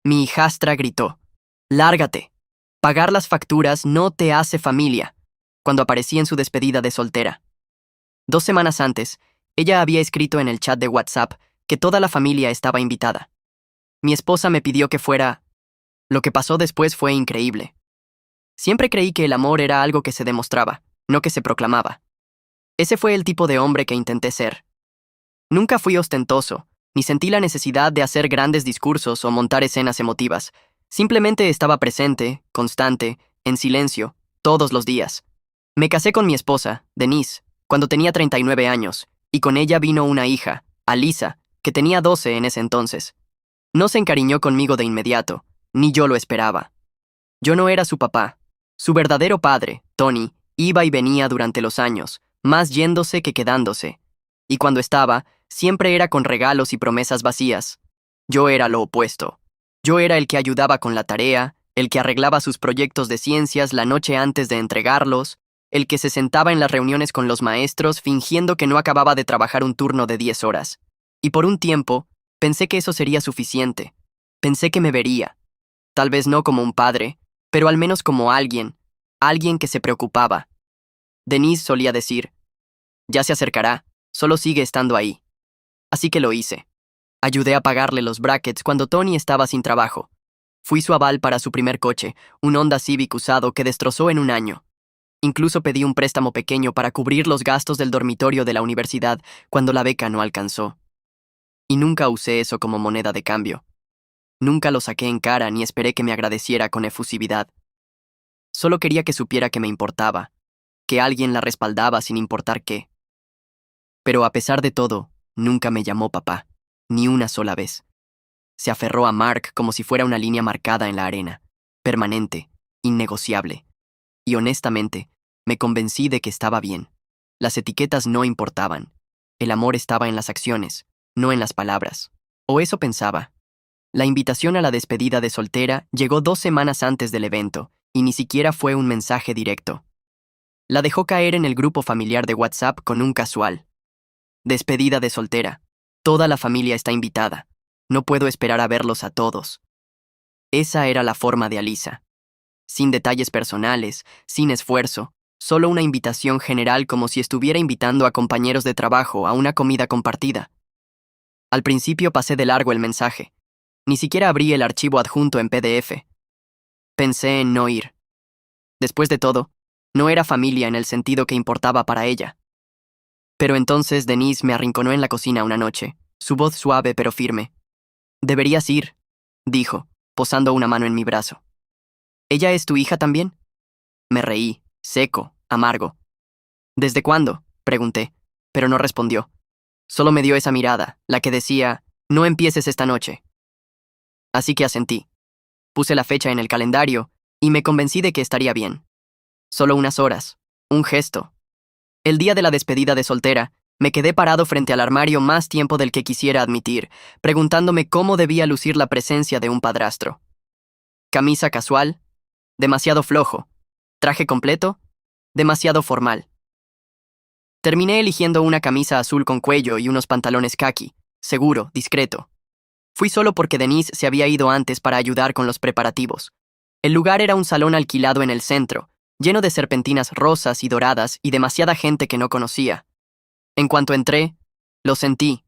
Mi hijastra gritó. «Lárgate. Pagar las facturas no te hace familia», cuando aparecí en su despedida de soltera. 2 semanas antes, ella había escrito en el chat de WhatsApp que toda la familia estaba invitada. Mi esposa me pidió que fuera. Lo que pasó después fue increíble. Siempre creí que el amor era algo que se demostraba, no que se proclamaba. Ese fue el tipo de hombre que intenté ser. Nunca fui ostentoso, ni sentí la necesidad de hacer grandes discursos o montar escenas emotivas. Simplemente estaba presente, constante, en silencio, todos los días. Me casé con mi esposa, Denise, cuando tenía 39 años, y con ella vino una hija, Alisa, que tenía 12 en ese entonces. No se encariñó conmigo de inmediato, ni yo lo esperaba. Yo no era su papá. Su verdadero padre, Tony, iba y venía durante los años, más yéndose que quedándose. Y cuando estaba, siempre era con regalos y promesas vacías. Yo era lo opuesto. Yo era el que ayudaba con la tarea, el que arreglaba sus proyectos de ciencias la noche antes de entregarlos, el que se sentaba en las reuniones con los maestros fingiendo que no acababa de trabajar un turno de 10 horas. Y por un tiempo, pensé que eso sería suficiente. Pensé que me vería. Tal vez no como un padre, pero al menos como alguien que se preocupaba. Denise solía decir, «Ya se acercará, solo sigue estando ahí». Así que lo hice. Ayudé a pagarle los brackets cuando Tony estaba sin trabajo. Fui su aval para su primer coche, un Honda Civic usado que destrozó en un año. Incluso pedí un préstamo pequeño para cubrir los gastos del dormitorio de la universidad cuando la beca no alcanzó. Y nunca usé eso como moneda de cambio. Nunca lo saqué en cara ni esperé que me agradeciera con efusividad. Solo quería que supiera que me importaba, que alguien la respaldaba sin importar qué. Pero a pesar de todo, nunca me llamó papá, ni una sola vez. Se aferró a Mark como si fuera una línea marcada en la arena, permanente, innegociable. Y honestamente, me convencí de que estaba bien. Las etiquetas no importaban. El amor estaba en las acciones, no en las palabras. O eso pensaba. La invitación a la despedida de soltera llegó 2 semanas antes del evento, y ni siquiera fue un mensaje directo. La dejó caer en el grupo familiar de WhatsApp con un casual. Despedida de soltera. Toda la familia está invitada. No puedo esperar a verlos a todos. Esa era la forma de Alisa. Sin detalles personales, sin esfuerzo, solo una invitación general como si estuviera invitando a compañeros de trabajo a una comida compartida. Al principio pasé de largo el mensaje. Ni siquiera abrí el archivo adjunto en PDF. Pensé en no ir. Después de todo, no era familia en el sentido que importaba para ella. Pero entonces Denise me arrinconó en la cocina una noche, su voz suave pero firme. «Deberías ir», dijo, posando una mano en mi brazo. «¿Ella es tu hija también?» Me reí, seco, amargo. «¿Desde cuándo?», pregunté, pero no respondió. Solo me dio esa mirada, la que decía, «No empieces esta noche». Así que asentí. Puse la fecha en el calendario y me convencí de que estaría bien. Solo unas horas, un gesto. El día de la despedida de soltera, me quedé parado frente al armario más tiempo del que quisiera admitir, preguntándome cómo debía lucir la presencia de un padrastro. Camisa casual, demasiado flojo. Traje completo, demasiado formal. Terminé eligiendo una camisa azul con cuello y unos pantalones caqui, seguro, discreto. Fui solo porque Denise se había ido antes para ayudar con los preparativos. El lugar era un salón alquilado en el centro, lleno de serpentinas rosas y doradas y demasiada gente que no conocía. En cuanto entré, lo sentí.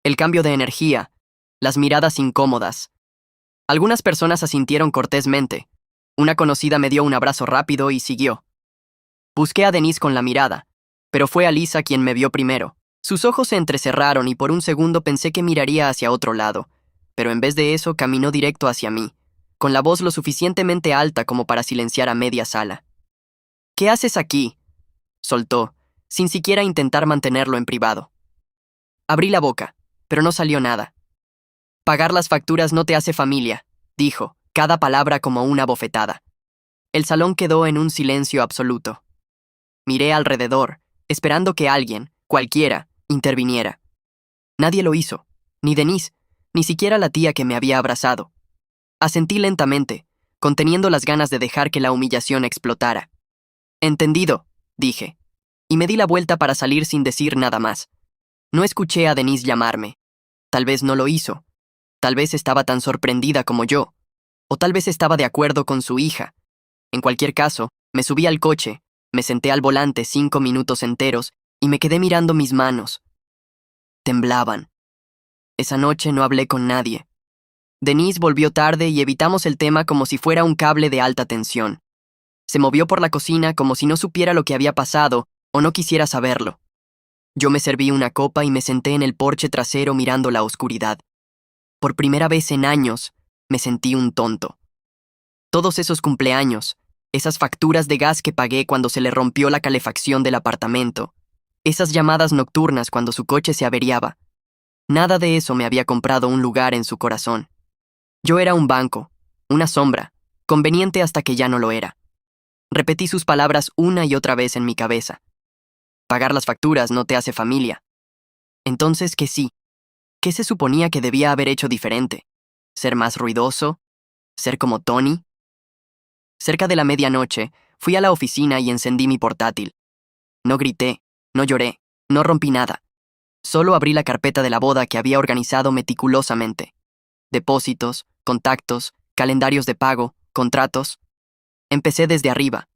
El cambio de energía, las miradas incómodas. Algunas personas asintieron cortésmente. Una conocida me dio un abrazo rápido y siguió. Busqué a Denise con la mirada, pero fue Alisa quien me vio primero. Sus ojos se entrecerraron y por un segundo pensé que miraría hacia otro lado, pero en vez de eso caminó directo hacia mí, con la voz lo suficientemente alta como para silenciar a media sala. «¿Qué haces aquí?», soltó, sin siquiera intentar mantenerlo en privado. Abrí la boca, pero no salió nada. «Pagar las facturas no te hace familia», dijo, cada palabra como una bofetada. El salón quedó en un silencio absoluto. Miré alrededor, esperando que alguien, cualquiera, interviniera. Nadie lo hizo, ni Denise, ni siquiera la tía que me había abrazado. Asentí lentamente, conteniendo las ganas de dejar que la humillación explotara. «Entendido», dije, y me di la vuelta para salir sin decir nada más. No escuché a Denise llamarme. Tal vez no lo hizo. Tal vez estaba tan sorprendida como yo. O tal vez estaba de acuerdo con su hija. En cualquier caso, me subí al coche, me senté al volante 5 minutos enteros y me quedé mirando mis manos. Temblaban. Esa noche no hablé con nadie. Denise volvió tarde y evitamos el tema como si fuera un cable de alta tensión. Se movió por la cocina como si no supiera lo que había pasado o no quisiera saberlo. Yo me serví una copa y me senté en el porche trasero mirando la oscuridad. Por primera vez en años, me sentí un tonto. Todos esos cumpleaños, esas facturas de gas que pagué cuando se le rompió la calefacción del apartamento, esas llamadas nocturnas cuando su coche se averiaba, nada de eso me había comprado un lugar en su corazón. Yo era un banco, una sombra, conveniente hasta que ya no lo era. Repetí sus palabras una y otra vez en mi cabeza. Pagar las facturas no te hace familia. Entonces, ¿qué sí? ¿Qué se suponía que debía haber hecho diferente? ¿Ser más ruidoso? ¿Ser como Tony? Cerca de la medianoche, fui a la oficina y encendí mi portátil. No grité, no lloré, no rompí nada. Solo abrí la carpeta de la boda que había organizado meticulosamente. Depósitos, contactos, calendarios de pago, contratos. Empecé desde arriba.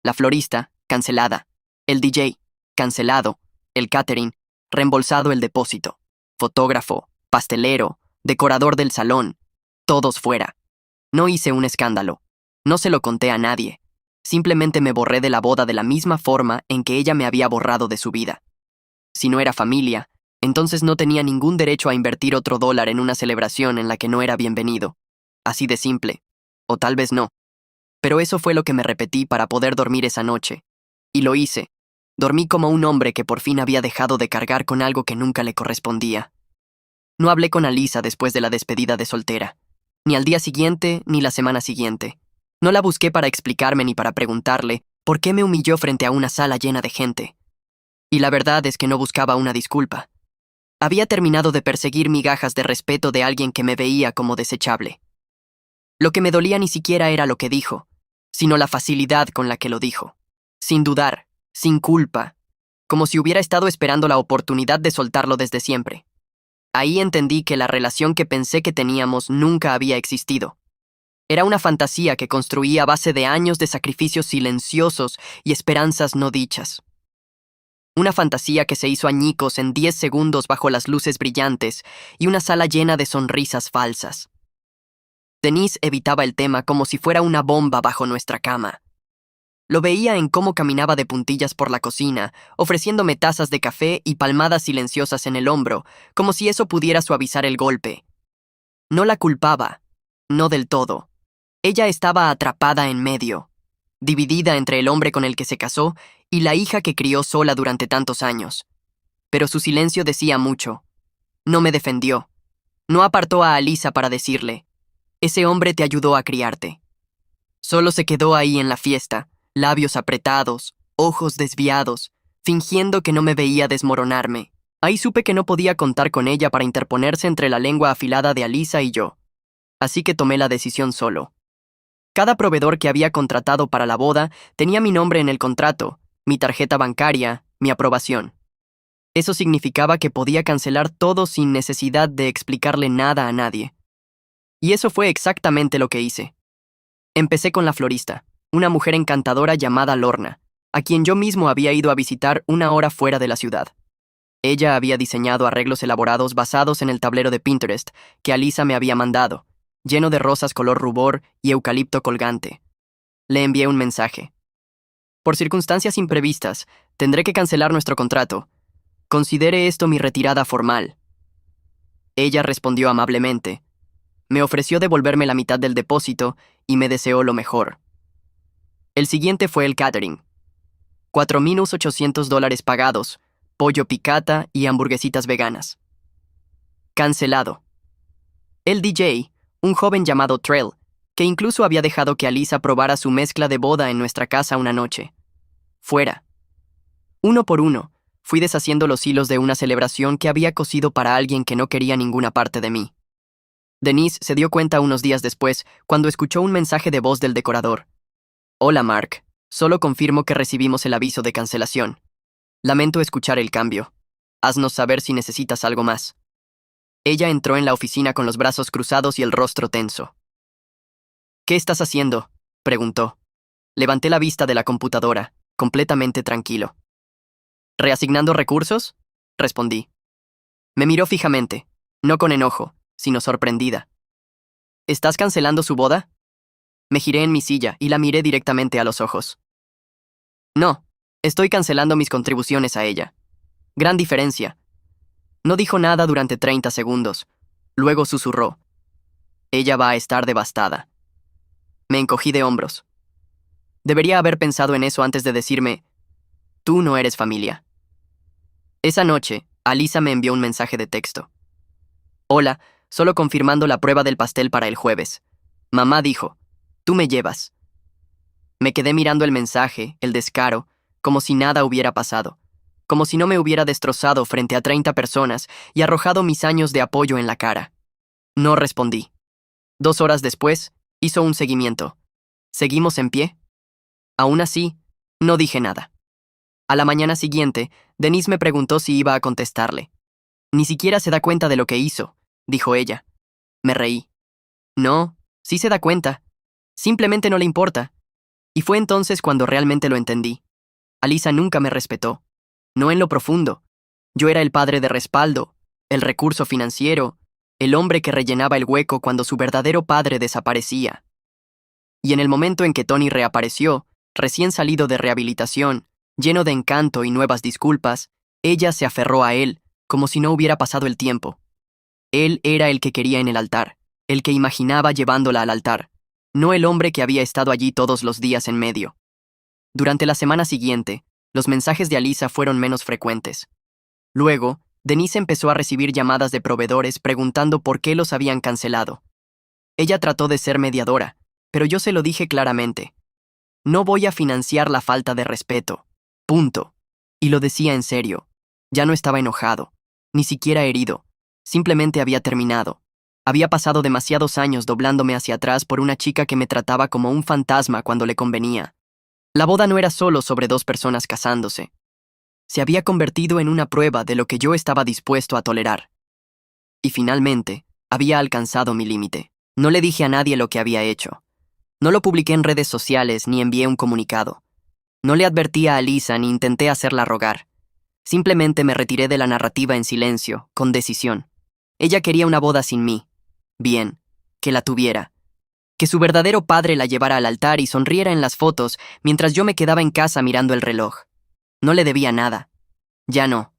La florista, cancelada. El DJ, cancelado. El catering, reembolsado el depósito. Fotógrafo, pastelero, decorador del salón. Todos fuera. No hice un escándalo. No se lo conté a nadie. Simplemente me borré de la boda de la misma forma en que ella me había borrado de su vida. Si no era familia, entonces no tenía ningún derecho a invertir otro dólar en una celebración en la que no era bienvenido. Así de simple. O tal vez no. Pero eso fue lo que me repetí para poder dormir esa noche. Y lo hice. Dormí como un hombre que por fin había dejado de cargar con algo que nunca le correspondía. No hablé con Alisa después de la despedida de soltera. Ni al día siguiente, ni la semana siguiente. No la busqué para explicarme ni para preguntarle por qué me humilló frente a una sala llena de gente. Y la verdad es que no buscaba una disculpa. Había terminado de perseguir migajas de respeto de alguien que me veía como desechable. Lo que me dolía ni siquiera era lo que dijo, sino la facilidad con la que lo dijo. Sin dudar, sin culpa, como si hubiera estado esperando la oportunidad de soltarlo desde siempre. Ahí entendí que la relación que pensé que teníamos nunca había existido. Era una fantasía que construía a base de años de sacrificios silenciosos y esperanzas no dichas. Una fantasía que se hizo añicos en 10 segundos bajo las luces brillantes y una sala llena de sonrisas falsas. Denise evitaba el tema como si fuera una bomba bajo nuestra cama. Lo veía en cómo caminaba de puntillas por la cocina, ofreciéndome tazas de café y palmadas silenciosas en el hombro, como si eso pudiera suavizar el golpe. No la culpaba, no del todo. Ella estaba atrapada en medio, dividida entre el hombre con el que se casó y la hija que crió sola durante tantos años. Pero su silencio decía mucho. No me defendió. No apartó a Alisa para decirle, ese hombre te ayudó a criarte. Solo se quedó ahí en la fiesta, labios apretados, ojos desviados, fingiendo que no me veía desmoronarme. Ahí supe que no podía contar con ella para interponerse entre la lengua afilada de Alisa y yo. Así que tomé la decisión solo. Cada proveedor que había contratado para la boda tenía mi nombre en el contrato, mi tarjeta bancaria, mi aprobación. Eso significaba que podía cancelar todo sin necesidad de explicarle nada a nadie. Y eso fue exactamente lo que hice. Empecé con la florista, una mujer encantadora llamada Lorna, a quien yo mismo había ido a visitar una hora fuera de la ciudad. Ella había diseñado arreglos elaborados basados en el tablero de Pinterest que Alisa me había mandado, lleno de rosas color rubor y eucalipto colgante. Le envié un mensaje. Por circunstancias imprevistas, tendré que cancelar nuestro contrato. Considere esto mi retirada formal. Ella respondió amablemente. Me ofreció devolverme la mitad del depósito y me deseó lo mejor. El siguiente fue el catering. $4,800 pagados, pollo picata y hamburguesitas veganas. Cancelado. El DJ, un joven llamado Trell, que incluso había dejado que Alisa probara su mezcla de boda en nuestra casa una noche. Fuera. Uno por uno, fui deshaciendo los hilos de una celebración que había cosido para alguien que no quería ninguna parte de mí. Denise se dio cuenta unos días después cuando escuchó un mensaje de voz del decorador. Hola Mark, solo confirmo que recibimos el aviso de cancelación. Lamento escuchar el cambio. Haznos saber si necesitas algo más. Ella entró en la oficina con los brazos cruzados y el rostro tenso. ¿Qué estás haciendo?, preguntó. Levanté la vista de la computadora, completamente tranquilo. ¿Reasignando recursos?, respondí. Me miró fijamente, no con enojo, sino sorprendida. ¿Estás cancelando su boda? Me giré en mi silla y la miré directamente a los ojos. No, estoy cancelando mis contribuciones a ella. Gran diferencia. No dijo nada durante 30 segundos. Luego susurró. Ella va a estar devastada. Me encogí de hombros. Debería haber pensado en eso antes de decirme, tú no eres familia. Esa noche, Alisa me envió un mensaje de texto. Hola, solo confirmando la prueba del pastel para el jueves. Mamá dijo, tú me llevas. Me quedé mirando el mensaje, el descaro, como si nada hubiera pasado, como si no me hubiera destrozado frente a 30 personas y arrojado mis años de apoyo en la cara. No respondí. 2 horas después, hizo un seguimiento. ¿Seguimos en pie? Aún así, no dije nada. A la mañana siguiente, Denise me preguntó si iba a contestarle. Ni siquiera se da cuenta de lo que hizo, dijo ella. Me reí. No, sí se da cuenta. Simplemente no le importa. Y fue entonces cuando realmente lo entendí. Alisa nunca me respetó. No en lo profundo. Yo era el padre de respaldo, el recurso financiero, el hombre que rellenaba el hueco cuando su verdadero padre desaparecía. Y en el momento en que Tony reapareció, recién salido de rehabilitación, lleno de encanto y nuevas disculpas, ella se aferró a él, como si no hubiera pasado el tiempo. Él era el que quería en el altar, el que imaginaba llevándola al altar, no el hombre que había estado allí todos los días en medio. Durante la semana siguiente, los mensajes de Alisa fueron menos frecuentes. Luego, Denise empezó a recibir llamadas de proveedores preguntando por qué los habían cancelado. Ella trató de ser mediadora, pero yo se lo dije claramente. No voy a financiar la falta de respeto. Punto. Y lo decía en serio. Ya no estaba enojado, ni siquiera herido. Simplemente había terminado. Había pasado demasiados años doblándome hacia atrás por una chica que me trataba como un fantasma cuando le convenía. La boda no era solo sobre 2 personas casándose. Se había convertido en una prueba de lo que yo estaba dispuesto a tolerar. Y finalmente, había alcanzado mi límite. No le dije a nadie lo que había hecho. No lo publiqué en redes sociales ni envié un comunicado. No le advertí a Alisa ni intenté hacerla rogar. Simplemente me retiré de la narrativa en silencio, con decisión. Ella quería una boda sin mí. Bien, que la tuviera. Que su verdadero padre la llevara al altar y sonriera en las fotos mientras yo me quedaba en casa mirando el reloj. No le debía nada. Ya no.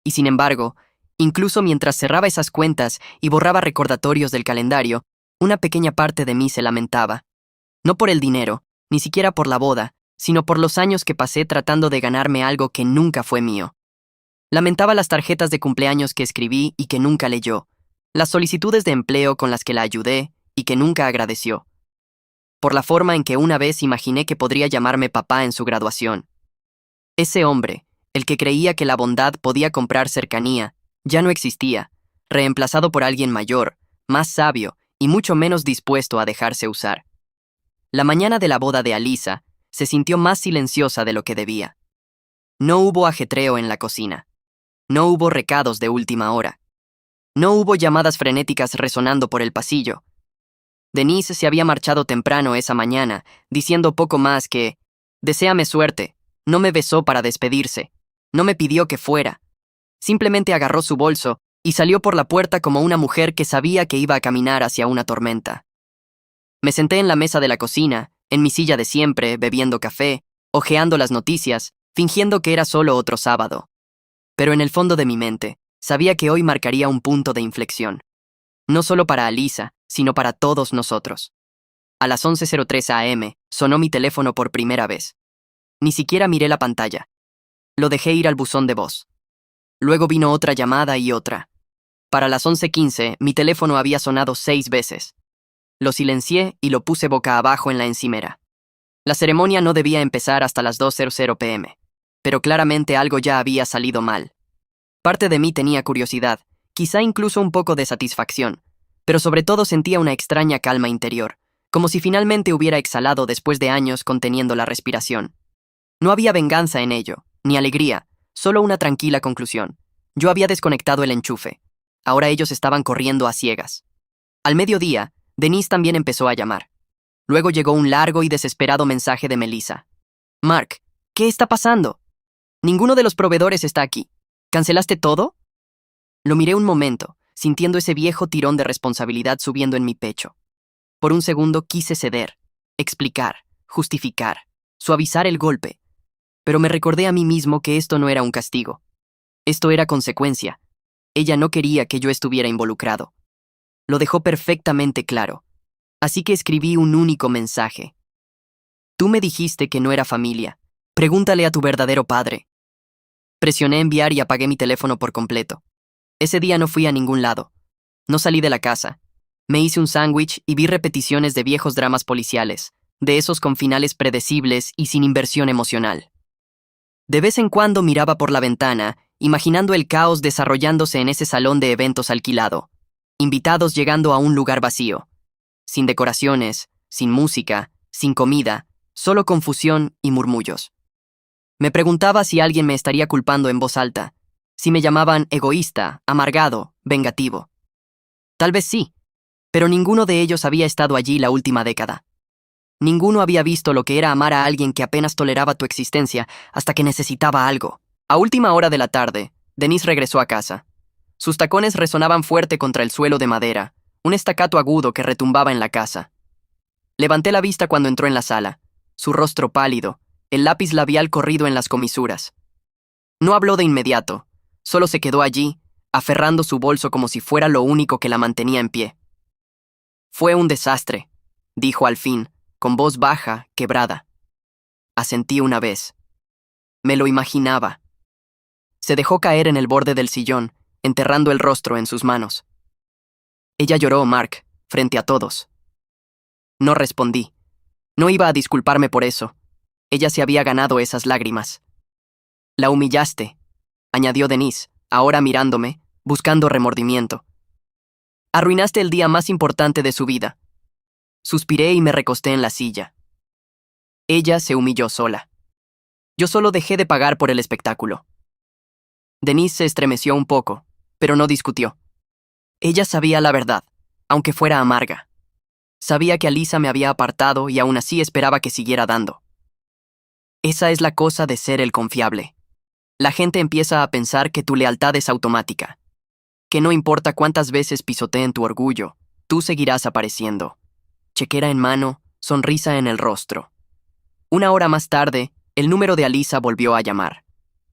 Y sin embargo, incluso mientras cerraba esas cuentas y borraba recordatorios del calendario, una pequeña parte de mí se lamentaba. No por el dinero, ni siquiera por la boda, sino por los años que pasé tratando de ganarme algo que nunca fue mío. Lamentaba las tarjetas de cumpleaños que escribí y que nunca leyó, las solicitudes de empleo con las que la ayudé y que nunca agradeció, por la forma en que una vez imaginé que podría llamarme papá en su graduación. Ese hombre, el que creía que la bondad podía comprar cercanía, ya no existía, reemplazado por alguien mayor, más sabio y mucho menos dispuesto a dejarse usar. La mañana de la boda de Alisa se sintió más silenciosa de lo que debía. No hubo ajetreo en la cocina. No hubo recados de última hora. No hubo llamadas frenéticas resonando por el pasillo. Denise se había marchado temprano esa mañana, diciendo poco más que, «Deséame suerte». No me besó para despedirse. No me pidió que fuera. Simplemente agarró su bolso y salió por la puerta como una mujer que sabía que iba a caminar hacia una tormenta. Me senté en la mesa de la cocina, en mi silla de siempre, bebiendo café, hojeando las noticias, fingiendo que era solo otro sábado. Pero en el fondo de mi mente, sabía que hoy marcaría un punto de inflexión. No solo para Alisa, sino para todos nosotros. A las 11:03 a.m., sonó mi teléfono por primera vez. Ni siquiera miré la pantalla. Lo dejé ir al buzón de voz. Luego vino otra llamada y otra. Para las 11:15, mi teléfono había sonado 6 veces. Lo silencié y lo puse boca abajo en la encimera. La ceremonia no debía empezar hasta las 2:00 p.m., pero claramente algo ya había salido mal. Parte de mí tenía curiosidad, quizá incluso un poco de satisfacción, pero sobre todo sentía una extraña calma interior, como si finalmente hubiera exhalado después de años conteniendo la respiración. No había venganza en ello, ni alegría, solo una tranquila conclusión. Yo había desconectado el enchufe. Ahora ellos estaban corriendo a ciegas. Al mediodía, Denise también empezó a llamar. Luego llegó un largo y desesperado mensaje de Melissa. Mark, ¿qué está pasando? Ninguno de los proveedores está aquí. ¿Cancelaste todo? Lo miré un momento, sintiendo ese viejo tirón de responsabilidad subiendo en mi pecho. Por un segundo quise ceder, explicar, justificar, suavizar el golpe, pero me recordé a mí mismo que esto no era un castigo. Esto era consecuencia. Ella no quería que yo estuviera involucrado. Lo dejó perfectamente claro. Así que escribí un único mensaje. Tú me dijiste que no era familia. Pregúntale a tu verdadero padre. Presioné enviar y apagué mi teléfono por completo. Ese día no fui a ningún lado. No salí de la casa. Me hice un sándwich y vi repeticiones de viejos dramas policiales, de esos con finales predecibles y sin inversión emocional. De vez en cuando miraba por la ventana, imaginando el caos desarrollándose en ese salón de eventos alquilado, invitados llegando a un lugar vacío, sin decoraciones, sin música, sin comida, solo confusión y murmullos. Me preguntaba si alguien me estaría culpando en voz alta, si me llamaban egoísta, amargado, vengativo. Tal vez sí, pero ninguno de ellos había estado allí la última década. Ninguno había visto lo que era amar a alguien que apenas toleraba tu existencia hasta que necesitaba algo. A última hora de la tarde, Denise regresó a casa. Sus tacones resonaban fuerte contra el suelo de madera, un estacato agudo que retumbaba en la casa. Levanté la vista cuando entró en la sala, su rostro pálido, el lápiz labial corrido en las comisuras. No habló de inmediato, solo se quedó allí, aferrando su bolso como si fuera lo único que la mantenía en pie. Fue un desastre, dijo al fin, con voz baja, quebrada. Asentí una vez. Me lo imaginaba. Se dejó caer en el borde del sillón, enterrando el rostro en sus manos. Ella lloró, Mark, frente a todos. No respondí. No iba a disculparme por eso. Ella se había ganado esas lágrimas. La humillaste, añadió Denise, ahora mirándome, buscando remordimiento. Arruinaste el día más importante de su vida. Suspiré y me recosté en la silla. Ella se humilló sola. Yo solo dejé de pagar por el espectáculo. Denise se estremeció un poco, pero no discutió. Ella sabía la verdad, aunque fuera amarga. Sabía que Alisa me había apartado y aún así esperaba que siguiera dando. Esa es la cosa de ser el confiable. La gente empieza a pensar que tu lealtad es automática, que no importa cuántas veces pisoteen tu orgullo, tú seguirás apareciendo. Chequera en mano, sonrisa en el rostro. Una hora más tarde, el número de Alisa volvió a llamar.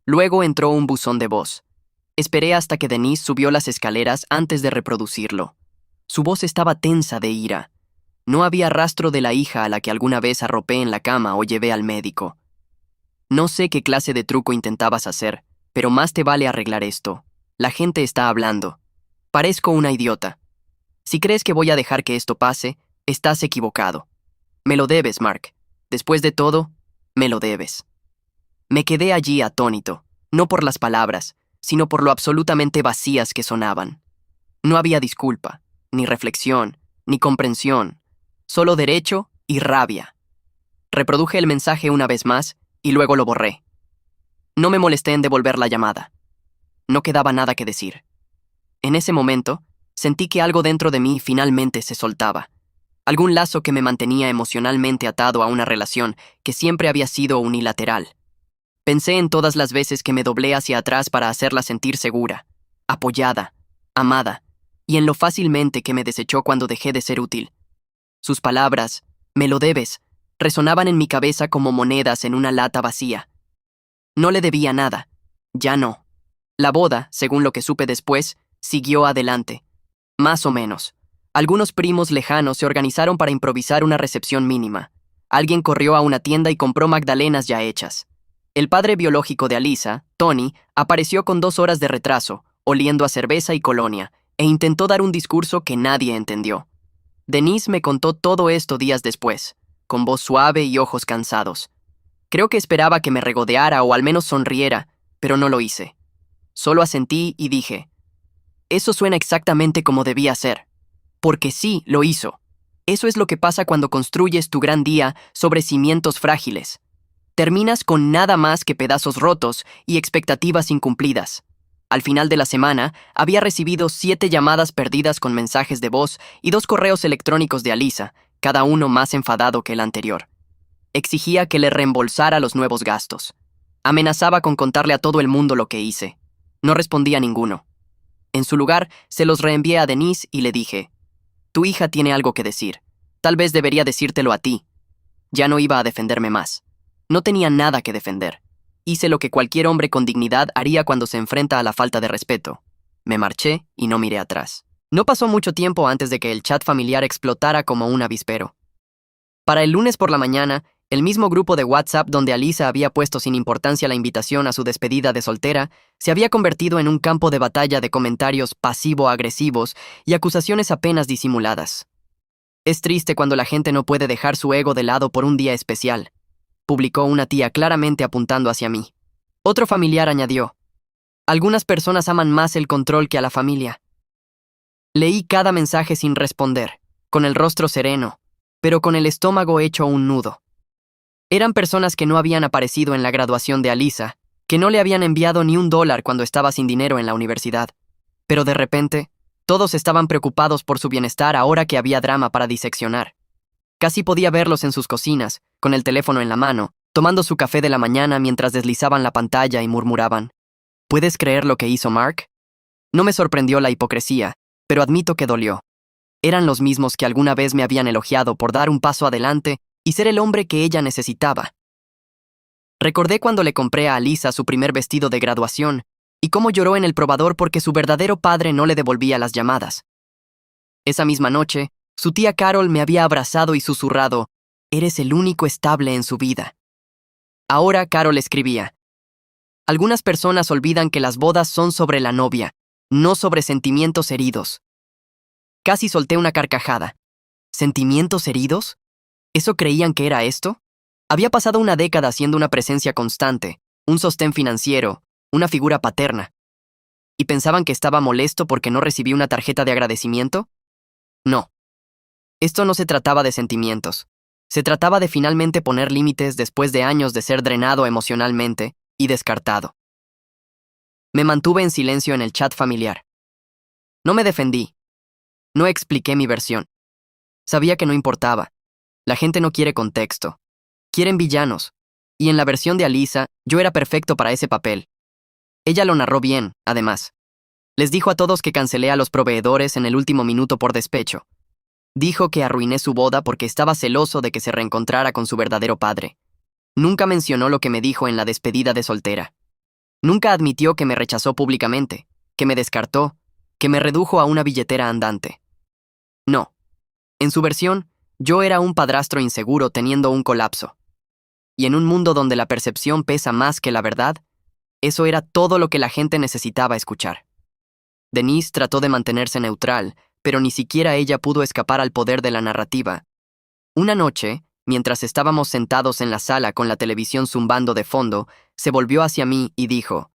Luego entró un buzón de voz. Esperé hasta que Denise subió las escaleras antes de reproducirlo. Su voz estaba tensa de ira. No había rastro de la hija a la que alguna vez arropé en la cama o llevé al médico. No sé qué clase de truco intentabas hacer, pero más te vale arreglar esto. La gente está hablando. Parezco una idiota. Si crees que voy a dejar que esto pase, estás equivocado. Me lo debes, Mark. Después de todo, me lo debes. Me quedé allí atónito, no por las palabras, sino por lo absolutamente vacías que sonaban. No había disculpa, ni reflexión, ni comprensión, solo derecho y rabia. Reproduje el mensaje una vez más y luego lo borré. No me molesté en devolver la llamada. No quedaba nada que decir. En ese momento, sentí que algo dentro de mí finalmente se soltaba. Algún lazo que me mantenía emocionalmente atado a una relación que siempre había sido unilateral. Pensé en todas las veces que me doblé hacia atrás para hacerla sentir segura, apoyada, amada, y en lo fácilmente que me desechó cuando dejé de ser útil. Sus palabras, me lo debes, resonaban en mi cabeza como monedas en una lata vacía. No le debía nada, ya no. La boda, según lo que supe después, siguió adelante. Más o menos. Algunos primos lejanos se organizaron para improvisar una recepción mínima. Alguien corrió a una tienda y compró magdalenas ya hechas. El padre biológico de Alisa, Tony, apareció con 2 horas de retraso, oliendo a cerveza y colonia, e intentó dar un discurso que nadie entendió. Denise me contó todo esto días después, con voz suave y ojos cansados. Creo que esperaba que me regodeara o al menos sonriera, pero no lo hice. Solo asentí y dije, eso suena exactamente como debía ser. Porque sí, lo hizo. Eso es lo que pasa cuando construyes tu gran día sobre cimientos frágiles. Terminas con nada más que pedazos rotos y expectativas incumplidas. Al final de la semana, había recibido 7 llamadas perdidas con mensajes de voz y 2 correos electrónicos de Alisa, cada uno más enfadado que el anterior. Exigía que le reembolsara los nuevos gastos. Amenazaba con contarle a todo el mundo lo que hice. No respondía a ninguno. En su lugar, se los reenvié a Denise y le dije: «Tu hija tiene algo que decir. Tal vez debería decírtelo a ti». Ya no iba a defenderme más. No tenía nada que defender. Hice lo que cualquier hombre con dignidad haría cuando se enfrenta a la falta de respeto. Me marché y no miré atrás. No pasó mucho tiempo antes de que el chat familiar explotara como un avispero. Para el lunes por la mañana, el mismo grupo de WhatsApp donde Alyssa había puesto sin importancia la invitación a su despedida de soltera, se había convertido en un campo de batalla de comentarios pasivo-agresivos y acusaciones apenas disimuladas. «Es triste cuando la gente no puede dejar su ego de lado por un día especial», publicó una tía claramente apuntando hacia mí. Otro familiar añadió: «Algunas personas aman más el control que a la familia». Leí cada mensaje sin responder, con el rostro sereno, pero con el estómago hecho un nudo. Eran personas que no habían aparecido en la graduación de Alyssa, que no le habían enviado ni $1 cuando estaba sin dinero en la universidad. Pero de repente, todos estaban preocupados por su bienestar ahora que había drama para diseccionar. Casi podía verlos en sus cocinas, con el teléfono en la mano, tomando su café de la mañana mientras deslizaban la pantalla y murmuraban: «¿Puedes creer lo que hizo Mark?». No me sorprendió la hipocresía, pero admito que dolió. Eran los mismos que alguna vez me habían elogiado por dar un paso adelante y ser el hombre que ella necesitaba. Recordé cuando le compré a Alyssa su primer vestido de graduación y cómo lloró en el probador porque su verdadero padre no le devolvía las llamadas. Esa misma noche, su tía Carol me había abrazado y susurrado: «Eres el único estable en su vida». Ahora Carol escribía: «Algunas personas olvidan que las bodas son sobre la novia, no sobre sentimientos heridos». Casi solté una carcajada. ¿Sentimientos heridos? ¿Eso creían que era esto? Había pasado una década siendo una presencia constante, un sostén financiero, una figura paterna. ¿Y pensaban que estaba molesto porque no recibí una tarjeta de agradecimiento? No. Esto no se trataba de sentimientos. Se trataba de finalmente poner límites después de años de ser drenado emocionalmente y descartado. Me mantuve en silencio en el chat familiar. No me defendí. No expliqué mi versión. Sabía que no importaba. La gente no quiere contexto. Quieren villanos. Y en la versión de Alyssa, yo era perfecto para ese papel. Ella lo narró bien, además. Les dijo a todos que cancelé a los proveedores en el último minuto por despecho. Dijo que arruiné su boda porque estaba celoso de que se reencontrara con su verdadero padre. Nunca mencionó lo que me dijo en la despedida de soltera. Nunca admitió que me rechazó públicamente, que me descartó, que me redujo a una billetera andante. No. En su versión, yo era un padrastro inseguro teniendo un colapso. Y en un mundo donde la percepción pesa más que la verdad, eso era todo lo que la gente necesitaba escuchar. Denise trató de mantenerse neutral, pero ni siquiera ella pudo escapar al poder de la narrativa. Una noche, mientras estábamos sentados en la sala con la televisión zumbando de fondo, se volvió hacia mí y dijo: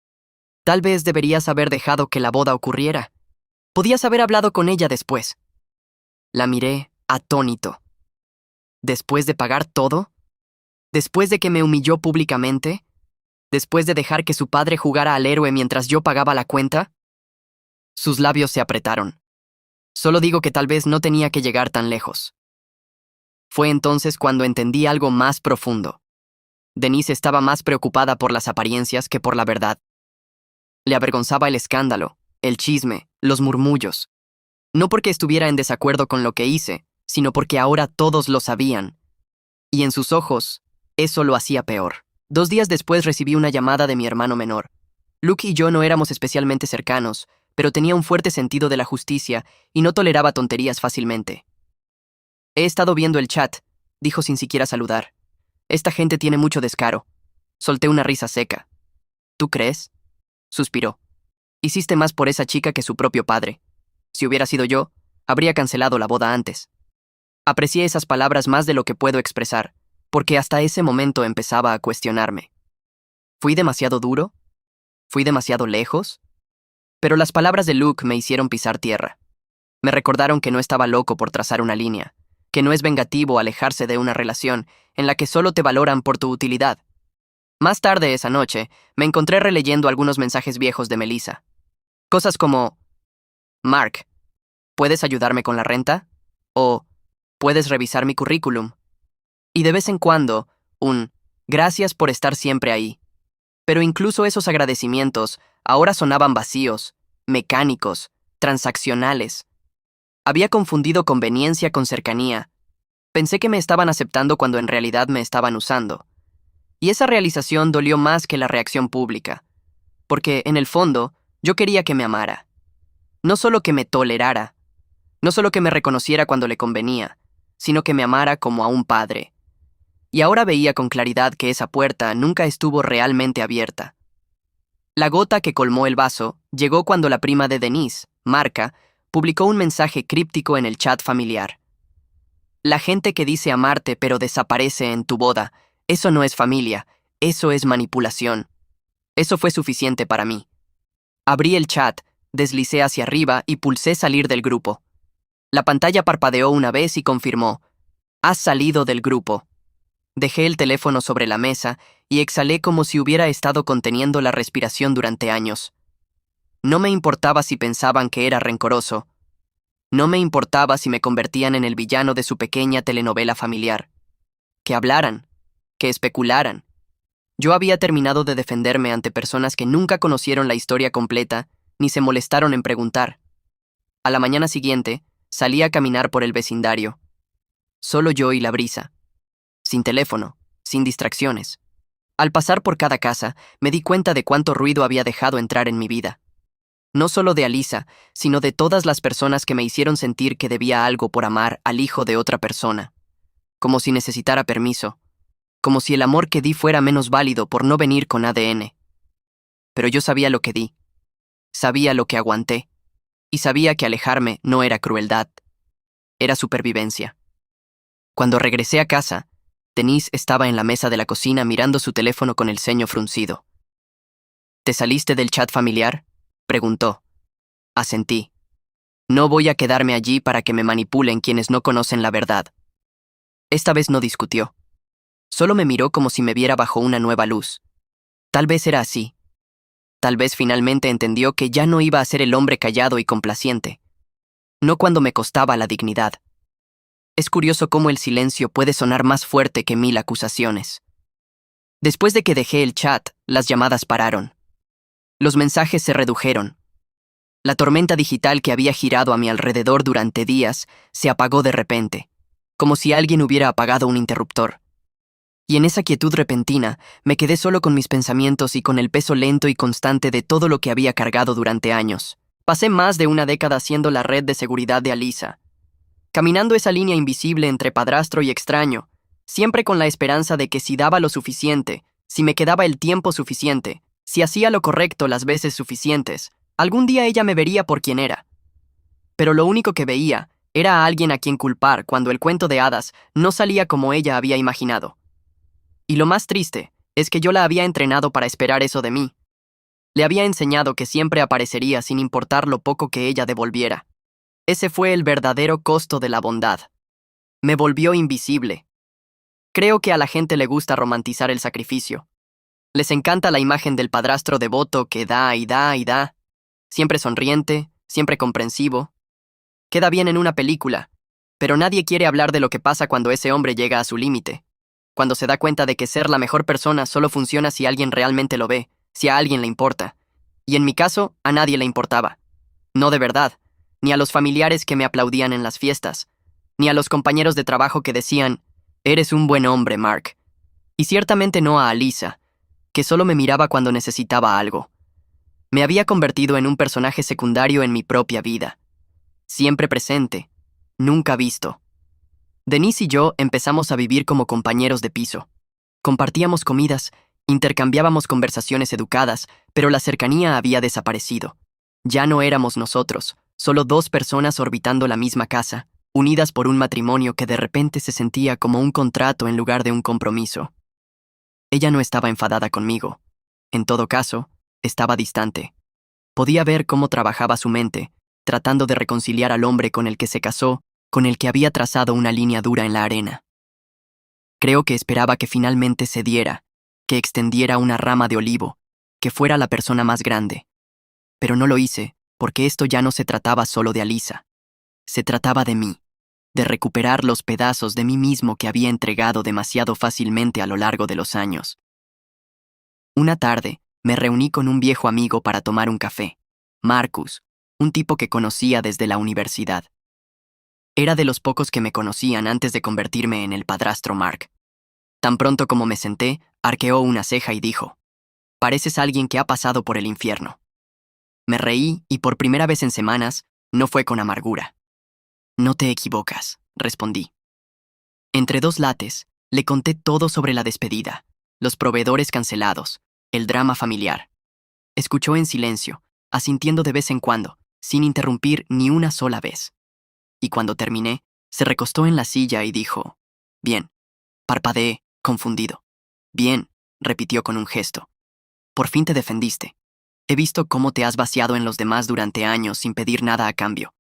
«Tal vez deberías haber dejado que la boda ocurriera. Podías haber hablado con ella después». La miré, atónito. ¿Después de pagar todo? ¿Después de que me humilló públicamente? ¿Después de dejar que su padre jugara al héroe mientras yo pagaba la cuenta? Sus labios se apretaron. Solo digo que tal vez no tenía que llegar tan lejos. Fue entonces cuando entendí algo más profundo. Denise estaba más preocupada por las apariencias que por la verdad. Le avergonzaba el escándalo, el chisme, los murmullos. No porque estuviera en desacuerdo con lo que hice, sino porque ahora todos lo sabían. Y en sus ojos, eso lo hacía peor. 2 días después recibí una llamada de mi hermano menor. Luke y yo no éramos especialmente cercanos, pero tenía un fuerte sentido de la justicia y no toleraba tonterías fácilmente. «He estado viendo el chat», dijo sin siquiera saludar. «Esta gente tiene mucho descaro». Solté una risa seca. «¿Tú crees?», suspiró. «Hiciste más por esa chica que su propio padre. Si hubiera sido yo, habría cancelado la boda antes». Aprecié esas palabras más de lo que puedo expresar, porque hasta ese momento empezaba a cuestionarme. ¿Fui demasiado duro? ¿Fui demasiado lejos? Pero las palabras de Luke me hicieron pisar tierra. Me recordaron que no estaba loco por trazar una línea, que no es vengativo alejarse de una relación en la que solo te valoran por tu utilidad. Más tarde esa noche, me encontré releyendo algunos mensajes viejos de Melissa. Cosas como: «Mark, ¿puedes ayudarme con la renta?», o puedes revisar mi currículum. Y de vez en cuando, un gracias por estar siempre ahí. Pero incluso esos agradecimientos ahora sonaban vacíos, mecánicos, transaccionales. Había confundido conveniencia con cercanía. Pensé que me estaban aceptando cuando en realidad me estaban usando. Y esa realización dolió más que la reacción pública, porque, en el fondo, yo quería que me amara. No solo que me tolerara, no solo que me reconociera cuando le convenía, sino que me amara como a un padre. Y ahora veía con claridad que esa puerta nunca estuvo realmente abierta. La gota que colmó el vaso llegó cuando la prima de Denise, Marca, publicó un mensaje críptico en el chat familiar. La gente que dice amarte pero desaparece en tu boda, eso no es familia, eso es manipulación. Eso fue suficiente para mí. Abrí el chat, deslicé hacia arriba y pulsé salir del grupo. La pantalla parpadeó una vez y confirmó: has salido del grupo. Dejé el teléfono sobre la mesa y exhalé como si hubiera estado conteniendo la respiración durante años. No me importaba si pensaban que era rencoroso. No me importaba si me convertían en el villano de su pequeña telenovela familiar. Que hablaran, que especularan. Yo había terminado de defenderme ante personas que nunca conocieron la historia completa ni se molestaron en preguntar. A la mañana siguiente, salí a caminar por el vecindario. Solo yo y la brisa. Sin teléfono, sin distracciones. Al pasar por cada casa, me di cuenta de cuánto ruido había dejado entrar en mi vida. No solo de Alisa, sino de todas las personas que me hicieron sentir que debía algo por amar al hijo de otra persona. Como si necesitara permiso. Como si el amor que di fuera menos válido por no venir con ADN. Pero yo sabía lo que di. Sabía lo que aguanté. Y sabía que alejarme no era crueldad. Era supervivencia. Cuando regresé a casa, Denise estaba en la mesa de la cocina mirando su teléfono con el ceño fruncido. ¿Te saliste del chat familiar?, preguntó. Asentí. No voy a quedarme allí para que me manipulen quienes no conocen la verdad. Esta vez no discutió. Solo me miró como si me viera bajo una nueva luz. Tal vez era así. Tal vez finalmente entendió que ya no iba a ser el hombre callado y complaciente. No cuando me costaba la dignidad. Es curioso cómo el silencio puede sonar más fuerte que 1000 acusaciones. Después de que dejé el chat, las llamadas pararon. Los mensajes se redujeron. La tormenta digital que había girado a mi alrededor durante días se apagó de repente, como si alguien hubiera apagado un interruptor. Y en esa quietud repentina, me quedé solo con mis pensamientos y con el peso lento y constante de todo lo que había cargado durante años. Pasé más de una década siendo la red de seguridad de Alisa, caminando esa línea invisible entre padrastro y extraño, siempre con la esperanza de que si daba lo suficiente, si me quedaba el tiempo suficiente, si hacía lo correcto las veces suficientes, algún día ella me vería por quien era. Pero lo único que veía era a alguien a quien culpar cuando el cuento de hadas no salía como ella había imaginado. Y lo más triste es que yo la había entrenado para esperar eso de mí. Le había enseñado que siempre aparecería sin importar lo poco que ella devolviera. Ese fue el verdadero costo de la bondad. Me volvió invisible. Creo que a la gente le gusta romantizar el sacrificio. Les encanta la imagen del padrastro devoto que da y da y da, siempre sonriente, siempre comprensivo. Queda bien en una película, pero nadie quiere hablar de lo que pasa cuando ese hombre llega a su límite, cuando se da cuenta de que ser la mejor persona solo funciona si alguien realmente lo ve, si a alguien le importa. Y en mi caso, a nadie le importaba. No de verdad. Ni a los familiares que me aplaudían en las fiestas, ni a los compañeros de trabajo que decían, «Eres un buen hombre, Mark». Y ciertamente no a Alisa, que solo me miraba cuando necesitaba algo. Me había convertido en un personaje secundario en mi propia vida. Siempre presente, nunca visto. Denise y yo empezamos a vivir como compañeros de piso. Compartíamos comidas, intercambiábamos conversaciones educadas, pero la cercanía había desaparecido. Ya no éramos nosotros. Solo 2 personas orbitando la misma casa, unidas por un matrimonio que de repente se sentía como un contrato en lugar de un compromiso. Ella no estaba enfadada conmigo. En todo caso, estaba distante. Podía ver cómo trabajaba su mente, tratando de reconciliar al hombre con el que se casó, con el que había trazado una línea dura en la arena. Creo que esperaba que finalmente cediera, que extendiera una rama de olivo, que fuera la persona más grande. Pero no lo hice, porque esto ya no se trataba solo de Alisa. Se trataba de mí. de recuperar los pedazos de mí mismo que había entregado demasiado fácilmente a lo largo de los años. Una tarde, me reuní con un viejo amigo para tomar un café, Marcus, un tipo que conocía desde la universidad. Era de los pocos que me conocían antes de convertirme en el padrastro Mark. Tan pronto como me senté, arqueó una ceja y dijo: «Pareces alguien que ha pasado por el infierno». Me reí y por primera vez en semanas, no fue con amargura. «No te equivocas», respondí. Entre dos lates, le conté todo sobre la despedida, los proveedores cancelados, el drama familiar. Escuchó en silencio, asintiendo de vez en cuando, sin interrumpir ni una sola vez. Y cuando terminé, se recostó en la silla y dijo: «Bien». Parpadeé, confundido. «Bien», repitió con un gesto. «Por fin te defendiste. He visto cómo te has vaciado en los demás durante años sin pedir nada a cambio.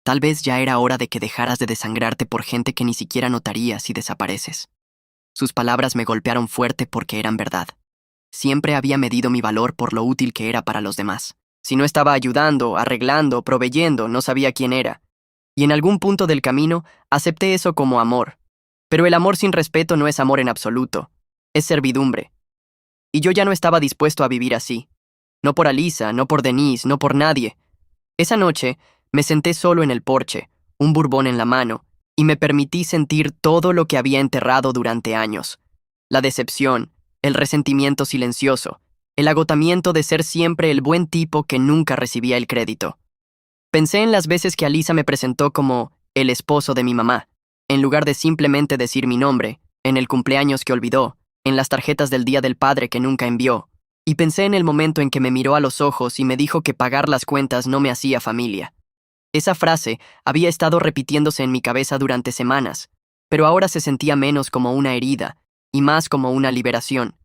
Tal vez ya era hora de que dejaras de desangrarte por gente que ni siquiera notarías si desapareces». Sus palabras me golpearon fuerte porque eran verdad. Siempre había medido mi valor por lo útil que era para los demás. Si no estaba ayudando, arreglando, proveyendo, no sabía quién era. Y en algún punto del camino acepté eso como amor. Pero el amor sin respeto no es amor en absoluto. Es servidumbre. Y yo ya no estaba dispuesto a vivir así. No por Alisa, no por Denise, no por nadie. Esa noche me senté solo en el porche, un bourbon en la mano, y me permití sentir todo lo que había enterrado durante años. La decepción, el resentimiento silencioso, el agotamiento de ser siempre el buen tipo que nunca recibía el crédito. Pensé en las veces que Alisa me presentó como el esposo de mi mamá, en lugar de simplemente decir mi nombre, en el cumpleaños que olvidó, en las tarjetas del Día del Padre que nunca envió, y pensé en el momento en que me miró a los ojos y me dijo que pagar las cuentas no me hacía familia. Esa frase había estado repitiéndose en mi cabeza durante semanas, pero ahora se sentía menos como una herida y más como una liberación.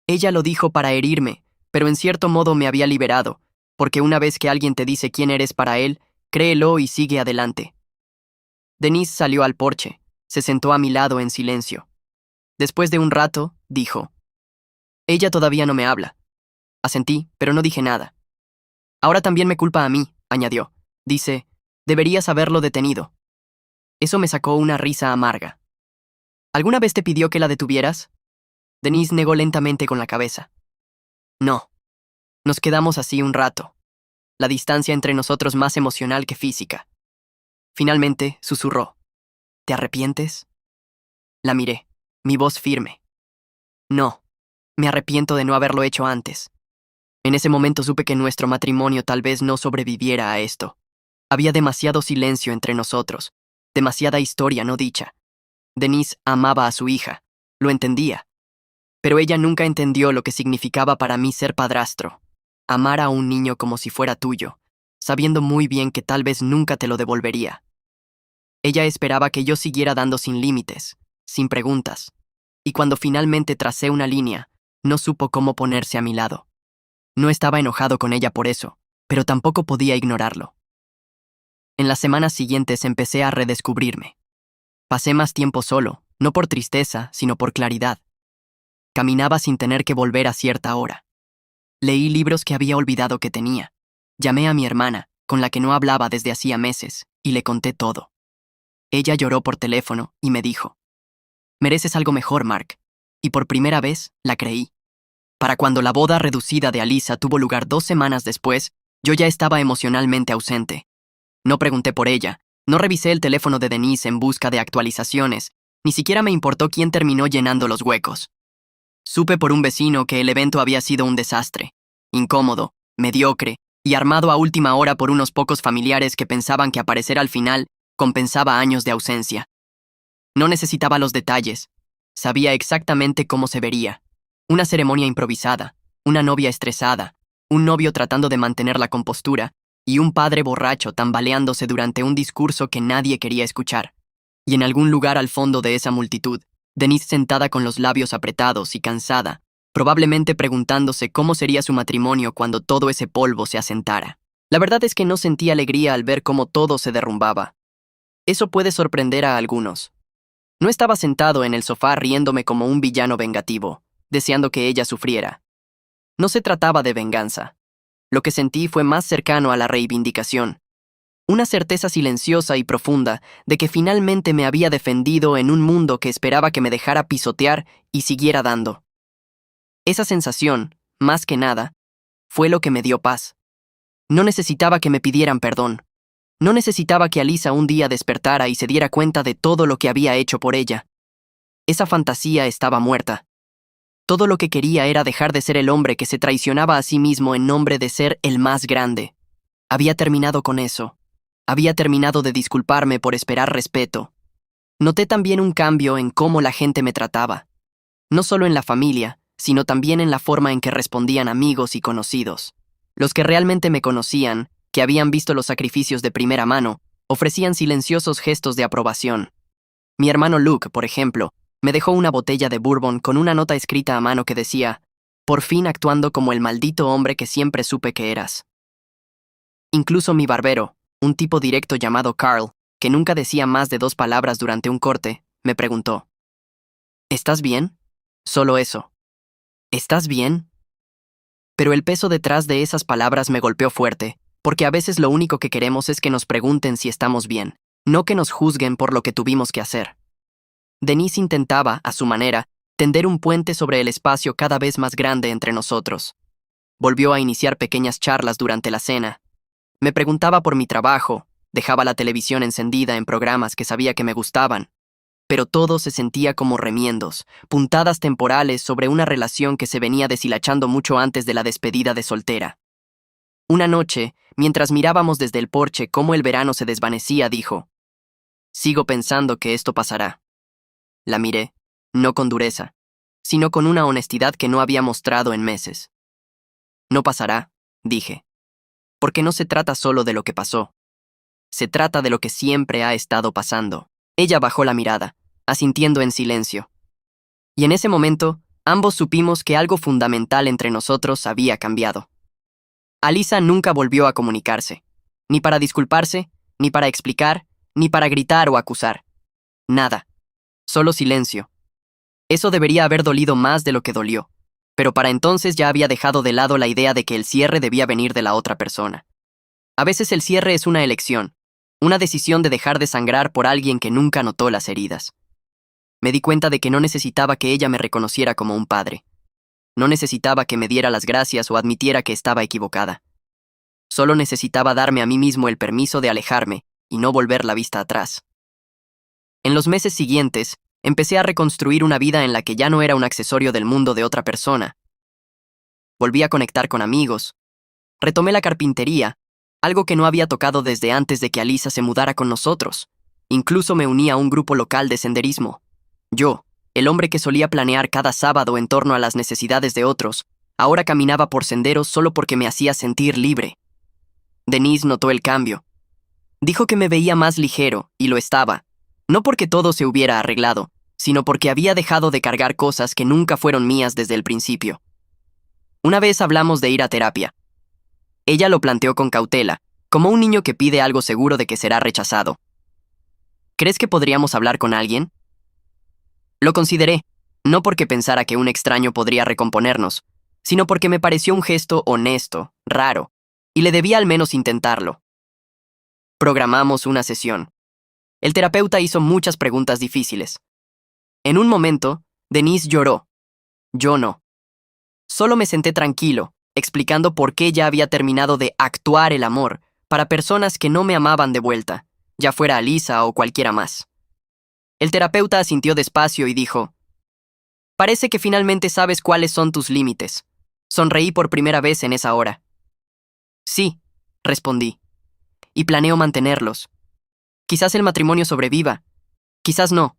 Ella lo dijo para herirme, pero en cierto modo me había liberado, porque una vez que alguien te dice quién eres para él, créelo y sigue adelante. Denise salió al porche, se sentó a mi lado en silencio. Después de un rato, dijo: «Ella todavía no me habla». Asentí, pero no dije nada. «Ahora también me culpa a mí», añadió. Dice: «Deberías haberlo detenido». Eso me sacó una risa amarga. «¿Alguna vez te pidió que la detuvieras?» Denise negó lentamente con la cabeza. «No». Nos quedamos así un rato. La distancia entre nosotros más emocional que física. Finalmente, susurró: «¿Te arrepientes?» La miré, mi voz firme. «No, me arrepiento de no haberlo hecho antes». En ese momento supe que nuestro matrimonio tal vez no sobreviviera a esto. Había demasiado silencio entre nosotros, demasiada historia no dicha. Denise amaba a su hija, lo entendía. Pero ella nunca entendió lo que significaba para mí ser padrastro. Amar a un niño como si fuera tuyo, sabiendo muy bien que tal vez nunca te lo devolvería. Ella esperaba que yo siguiera dando sin límites, sin preguntas. Y cuando finalmente tracé una línea, no supo cómo ponerse a mi lado. No estaba enojado con ella por eso, pero tampoco podía ignorarlo. En las semanas siguientes empecé a redescubrirme. Pasé más tiempo solo, no por tristeza, sino por claridad. Caminaba sin tener que volver a cierta hora. Leí libros que había olvidado que tenía. Llamé a mi hermana, con la que no hablaba desde hacía meses, y le conté todo. Ella lloró por teléfono y me dijo: «Mereces algo mejor, Mark». Y por primera vez, la creí. Para cuando la boda reducida de Alisa tuvo lugar 2 semanas después, yo ya estaba emocionalmente ausente. No pregunté por ella, no revisé el teléfono de Denise en busca de actualizaciones, ni siquiera me importó quién terminó llenando los huecos. Supe por un vecino que el evento había sido un desastre, incómodo, mediocre y armado a última hora por unos pocos familiares que pensaban que aparecer al final compensaba años de ausencia. No necesitaba los detalles, sabía exactamente cómo se vería. Una ceremonia improvisada, una novia estresada, un novio tratando de mantener la compostura y un padre borracho tambaleándose durante un discurso que nadie quería escuchar. Y en algún lugar al fondo de esa multitud, Denise sentada con los labios apretados y cansada, probablemente preguntándose cómo sería su matrimonio cuando todo ese polvo se asentara. La verdad es que no sentí alegría al ver cómo todo se derrumbaba. Eso puede sorprender a algunos. No estaba sentado en el sofá riéndome como un villano vengativo, deseando que ella sufriera. No se trataba de venganza. Lo que sentí fue más cercano a la reivindicación. Una certeza silenciosa y profunda de que finalmente me había defendido en un mundo que esperaba que me dejara pisotear y siguiera dando. Esa sensación, más que nada, fue lo que me dio paz. No necesitaba que me pidieran perdón. No necesitaba que Alyssa un día despertara y se diera cuenta de todo lo que había hecho por ella. Esa fantasía estaba muerta. Todo lo que quería era dejar de ser el hombre que se traicionaba a sí mismo en nombre de ser el más grande. Había terminado con eso. Había terminado de disculparme por esperar respeto. Noté también un cambio en cómo la gente me trataba. No solo en la familia, sino también en la forma en que respondían amigos y conocidos. Los que realmente me conocían, que habían visto los sacrificios de primera mano, ofrecían silenciosos gestos de aprobación. Mi hermano Luke, por ejemplo, me dejó una botella de bourbon con una nota escrita a mano que decía: «Por fin actuando como el maldito hombre que siempre supe que eras». Incluso mi barbero, un tipo directo llamado Carl, que nunca decía más de 2 palabras durante un corte, me preguntó: «¿Estás bien?» Solo eso. «¿Estás bien?» Pero el peso detrás de esas palabras me golpeó fuerte, porque a veces lo único que queremos es que nos pregunten si estamos bien, no que nos juzguen por lo que tuvimos que hacer. Denise intentaba, a su manera, tender un puente sobre el espacio cada vez más grande entre nosotros. Volvió a iniciar pequeñas charlas durante la cena. Me preguntaba por mi trabajo, dejaba la televisión encendida en programas que sabía que me gustaban, pero todo se sentía como remiendos, puntadas temporales sobre una relación que se venía deshilachando mucho antes de la despedida de soltera. Una noche, mientras mirábamos desde el porche cómo el verano se desvanecía, dijo: «Sigo pensando que esto pasará». La miré, no con dureza, sino con una honestidad que no había mostrado en meses. «No pasará», dije, «porque no se trata solo de lo que pasó. Se trata de lo que siempre ha estado pasando». Ella bajó la mirada, asintiendo en silencio. Y en ese momento, ambos supimos que algo fundamental entre nosotros había cambiado. Alyssa nunca volvió a comunicarse, ni para disculparse, ni para explicar, ni para gritar o acusar. Nada. Solo silencio. Eso debería haber dolido más de lo que dolió, pero para entonces ya había dejado de lado la idea de que el cierre debía venir de la otra persona. A veces el cierre es una elección, una decisión de dejar de sangrar por alguien que nunca notó las heridas. Me di cuenta de que no necesitaba que ella me reconociera como un padre. No necesitaba que me diera las gracias o admitiera que estaba equivocada. Solo necesitaba darme a mí mismo el permiso de alejarme y no volver la vista atrás. En los meses siguientes, empecé a reconstruir una vida en la que ya no era un accesorio del mundo de otra persona. Volví a conectar con amigos. Retomé la carpintería, algo que no había tocado desde antes de que Alyssa se mudara con nosotros. Incluso me uní a un grupo local de senderismo. Yo, el hombre que solía planear cada sábado en torno a las necesidades de otros, ahora caminaba por senderos solo porque me hacía sentir libre. Denise notó el cambio. Dijo que me veía más ligero, y lo estaba. No porque todo se hubiera arreglado, sino porque había dejado de cargar cosas que nunca fueron mías desde el principio. Una vez hablamos de ir a terapia. Ella lo planteó con cautela, como un niño que pide algo seguro de que será rechazado. ¿Crees que podríamos hablar con alguien? Lo consideré, no porque pensara que un extraño podría recomponernos, sino porque me pareció un gesto honesto, raro, y le debía al menos intentarlo. Programamos una sesión. El terapeuta hizo muchas preguntas difíciles. En un momento, Denise lloró. Yo no. Solo me senté tranquilo, explicando por qué ya había terminado de actuar el amor para personas que no me amaban de vuelta, ya fuera Alyssa o cualquiera más. El terapeuta asintió despacio y dijo: «Parece que finalmente sabes cuáles son tus límites». Sonreí por primera vez en esa hora. «Sí», respondí, «y planeo mantenerlos. Quizás el matrimonio sobreviva, quizás no.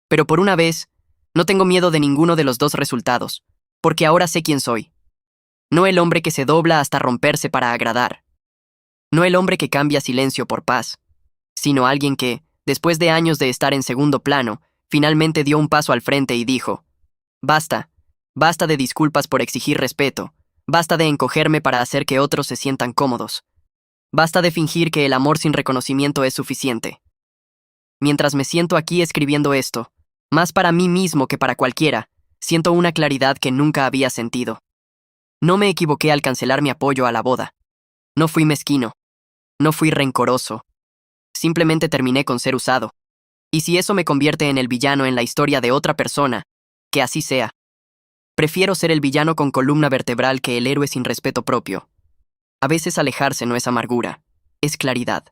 Pero por una vez, no tengo miedo de ninguno de los dos resultados, porque ahora sé quién soy. No el hombre que se dobla hasta romperse para agradar. No el hombre que cambia silencio por paz, sino alguien que, después de años de estar en segundo plano, finalmente dio un paso al frente y dijo: «Basta, basta de disculpas por exigir respeto, basta de encogerme para hacer que otros se sientan cómodos. Basta de fingir que el amor sin reconocimiento es suficiente». Mientras me siento aquí escribiendo esto, más para mí mismo que para cualquiera, siento una claridad que nunca había sentido. No me equivoqué al cancelar mi apoyo a la boda. No fui mezquino. No fui rencoroso. Simplemente terminé con ser usado. Y si eso me convierte en el villano en la historia de otra persona, que así sea. Prefiero ser el villano con columna vertebral que el héroe sin respeto propio. A veces alejarse no es amargura, es claridad.